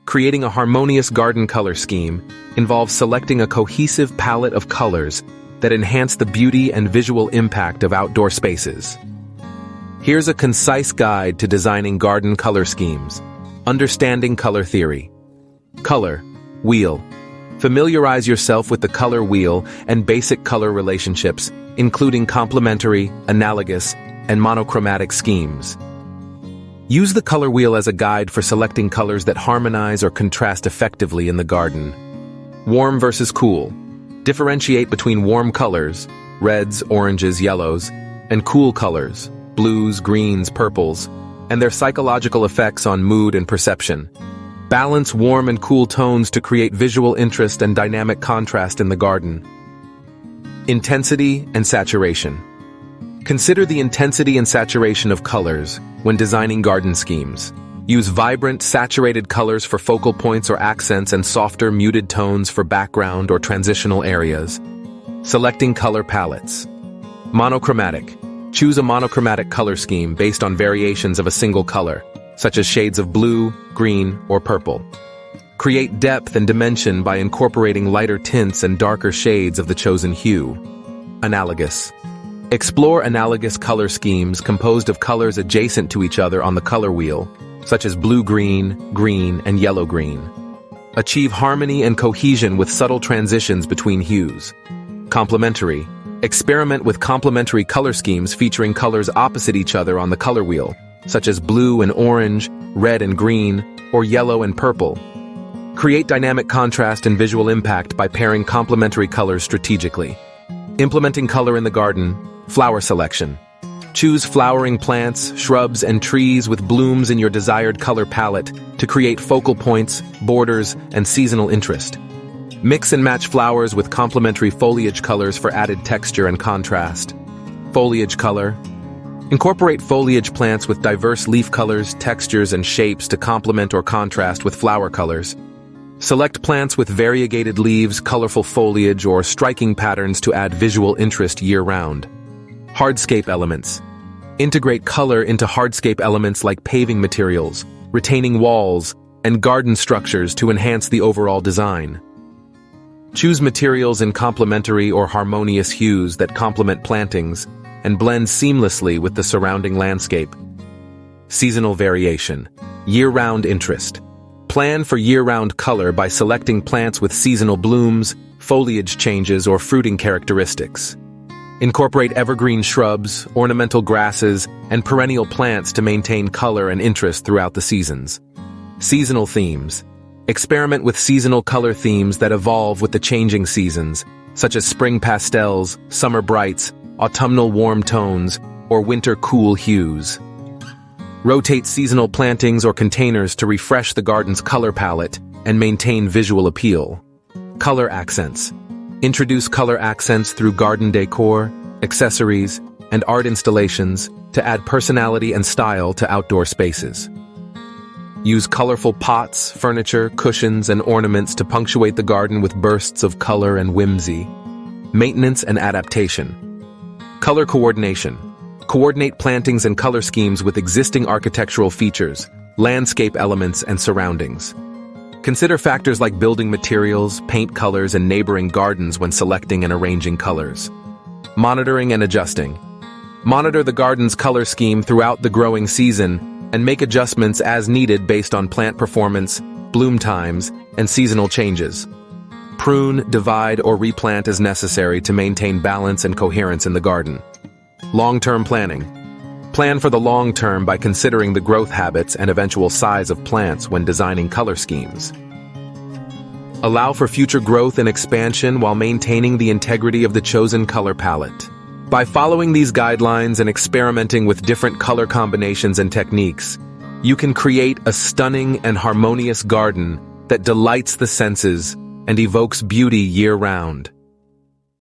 Creating a harmonious garden color scheme involves selecting a cohesive palette of colors that enhance the beauty and visual impact of outdoor spaces. Here's a concise guide to designing garden color schemes. Understanding color theory. Color wheel. Familiarize yourself with the color wheel and basic color relationships, including complementary, analogous, and monochromatic schemes. Use the color wheel as a guide for selecting colors that harmonize or contrast effectively in the garden. Warm versus cool. Differentiate between warm colors, reds, oranges, yellows, and cool colors, blues, greens, purples, and their psychological effects on mood and perception. Balance warm and cool tones to create visual interest and dynamic contrast in the garden. Intensity and saturation. Consider the intensity and saturation of colors when designing garden schemes. Use vibrant, saturated colors for focal points or accents and softer, muted tones for background or transitional areas. Selecting color palettes. Monochromatic. Choose a monochromatic color scheme based on variations of a single color, such as shades of blue, green, or purple. Create depth and dimension by incorporating lighter tints and darker shades of the chosen hue. Analogous. Explore analogous color schemes composed of colors adjacent to each other on the color wheel, such as blue-green, green, and yellow-green. Achieve harmony and cohesion with subtle transitions between hues. Complementary. Experiment with complementary color schemes featuring colors opposite each other on the color wheel, such as blue and orange, red and green, or yellow and purple. Create dynamic contrast and visual impact by pairing complementary colors strategically. Implementing color in the garden. Flower selection. Choose flowering plants, shrubs, and trees with blooms in your desired color palette to create focal points, borders, and seasonal interest. Mix and match flowers with complementary foliage colors for added texture and contrast. Foliage color. Incorporate foliage plants with diverse leaf colors, textures, and shapes to complement or contrast with flower colors. Select plants with variegated leaves, colorful foliage, or striking patterns to add visual interest year-round. Hardscape elements. Integrate color into hardscape elements like paving materials, retaining walls, and garden structures to enhance the overall design. Choose materials in complementary or harmonious hues that complement plantings and blend seamlessly with the surrounding landscape. Seasonal variation. Year-round interest. Plan for year-round color by selecting plants with seasonal blooms, foliage changes, or fruiting characteristics. Incorporate evergreen shrubs, ornamental grasses, and perennial plants to maintain color and interest throughout the seasons. Seasonal themes. Experiment with seasonal color themes that evolve with the changing seasons, such as spring pastels, summer brights, autumnal warm tones, or winter cool hues. Rotate seasonal plantings or containers to refresh the garden's color palette and maintain visual appeal. Color accents. Introduce color accents through garden decor, accessories, and art installations to add personality and style to outdoor spaces. Use colorful pots, furniture, cushions, and ornaments to punctuate the garden with bursts of color and whimsy. Maintenance and adaptation. Color coordination. Coordinate plantings and color schemes with existing architectural features, landscape elements, and surroundings. Consider factors like building materials, paint colors, and neighboring gardens when selecting and arranging colors. Monitoring and adjusting. Monitor the garden's color scheme throughout the growing season and make adjustments as needed based on plant performance, bloom times, and seasonal changes. Prune, divide, or replant as necessary to maintain balance and coherence in the garden. Long-term planning. Plan for the long term by considering the growth habits and eventual size of plants when designing color schemes. Allow for future growth and expansion while maintaining the integrity of the chosen color palette. By following these guidelines and experimenting with different color combinations and techniques, you can create a stunning and harmonious garden that delights the senses and evokes beauty year-round.